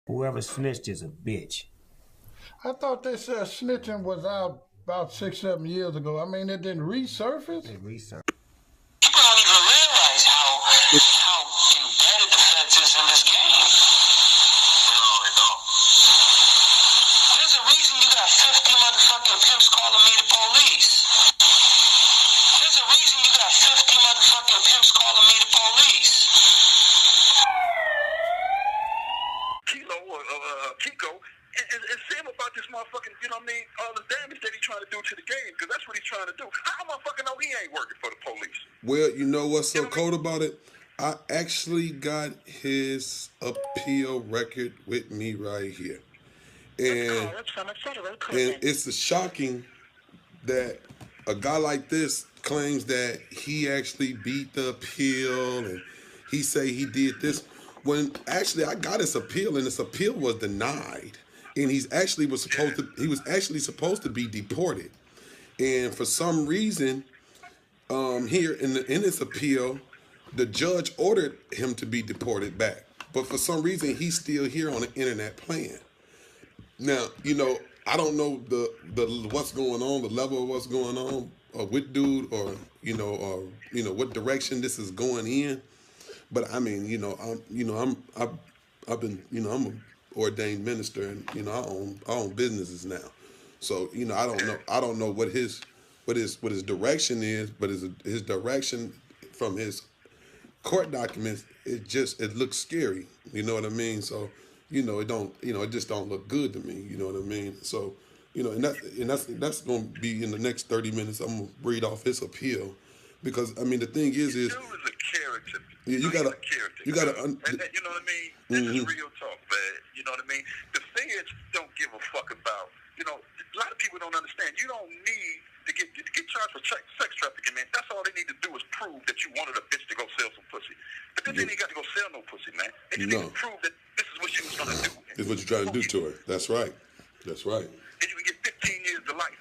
Whoever snitched is a bitch. I thought they said snitching was out about 6-7 years ago. I mean, it didn't resurface? It resurfaced. People don't even realize how embedded the feds is in this game. No, they don't. There's a reason you got 50 motherfucking pimps calling me the police. There's a reason you got 50 motherfucking pimps calling me the police. Keko, and say him about this motherfucking, you know what I mean, all the damage that he's trying to do to the game, because that's what he's trying to do. How motherfucking know he ain't working for the police? Well, you know what's so cold about it? I actually got his appeal record with me right here. And it's shocking that a guy like this claims that he actually beat the appeal and he say he did this, when actually I got his appeal and his appeal was denied. And he was actually supposed to be deported. And for some reason, here in his appeal, the judge ordered him to be deported back. But for some reason, he's still here on the internet playing. Now, I don't know the what's going on, the level of what's going on, or with dude, or what direction this is going in. But I mean, I'm an ordained minister, and I own businesses now. So I don't know what his direction is, but his direction from his court documents, it looks scary. You know what I mean? So it just don't look good to me. You know what I mean? So and that's going to be in the next 30 minutes. I'm gonna read off his appeal, because I mean the thing is dude is a character. Yeah, you gotta. And you know what I mean? This is real talk, man. You know what I mean? The feds don't give a fuck about. A lot of people don't understand. You don't need to get charged for sex trafficking, man. That's all they need to do is prove that you wanted a bitch to go sell some pussy. But then they ain't got to go sell no pussy, man. They just need to prove that this is what she was gonna do. This is what you're trying to do to her. That's right. That's right. And you can get 15 years to life.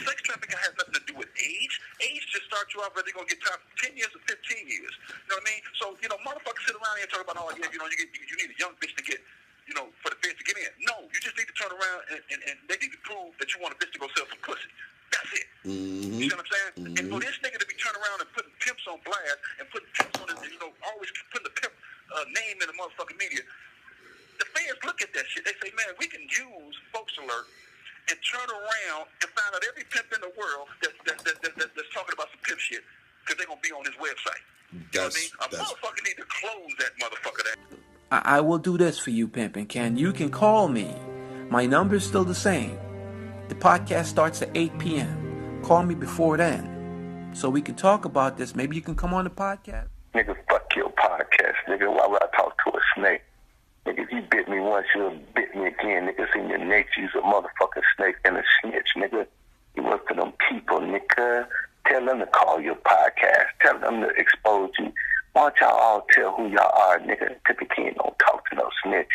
Sex trafficking has nothing to do with age. Age just starts you off whether they're going to get time 10 years or 15 years. You know what I mean? So, motherfuckers sit around here and talk about, you need a young bitch to get, for the feds to get in. No, you just need to turn around and they need to prove that you want a bitch to go sell some pussy. That's it. Mm-hmm. You see what I'm saying? Mm-hmm. And for this nigga to be turning around and putting pimps on blast and putting pimps on his, always putting the pimp name in the motherfucking media, the feds look at that shit. They say, man, we can use Folks Alert and turn around and find out every pimp in the world that's talking about some pimp shit, because they're going to be on his website. You know what I mean? A motherfucker need to close that motherfucker. I will do this for you, Pimpin' Ken. You can call me. My number's still the same. The podcast starts at 8 p.m. Call me before then so we can talk about this. Maybe you can come on the podcast. Nigga, fuck your podcast, nigga. Why would I talk to a snake? Nigga, if you bit me once, you'll bit me again. Nigga, it's in your nature. You's a motherfucking snake and a snitch, nigga. You work for them people, nigga. Tell them to call your podcast. Tell them to expose you. Why don't y'all all tell who y'all are, nigga? Pimpin' Ken don't talk to no snitch.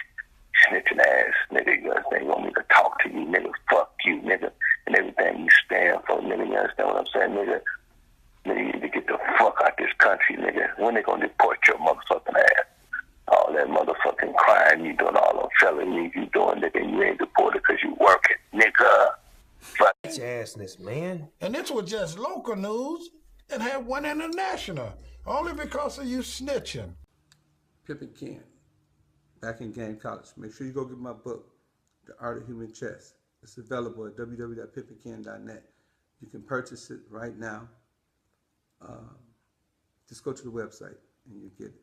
Snitching ass, nigga. You understand? You want me to talk to you, nigga? Fuck you, nigga. And everything you stand for, nigga. You understand what I'm saying, nigga? Nigga, you need to get the fuck out this country, nigga. When they gonna deport your motherfucking ass? All that motherfucking crime you doing, all them felonies you doing, nigga, you ain't deported because you working, nigga. Fuck. Assness, man. And this was just local news and had one international, only because of you snitching. Pimpin' Ken, back in game college. Make sure you go get my book, The Art of Human Chess. It's available at www.pimpinken.net. You can purchase it right now. Just go to the website and you get it.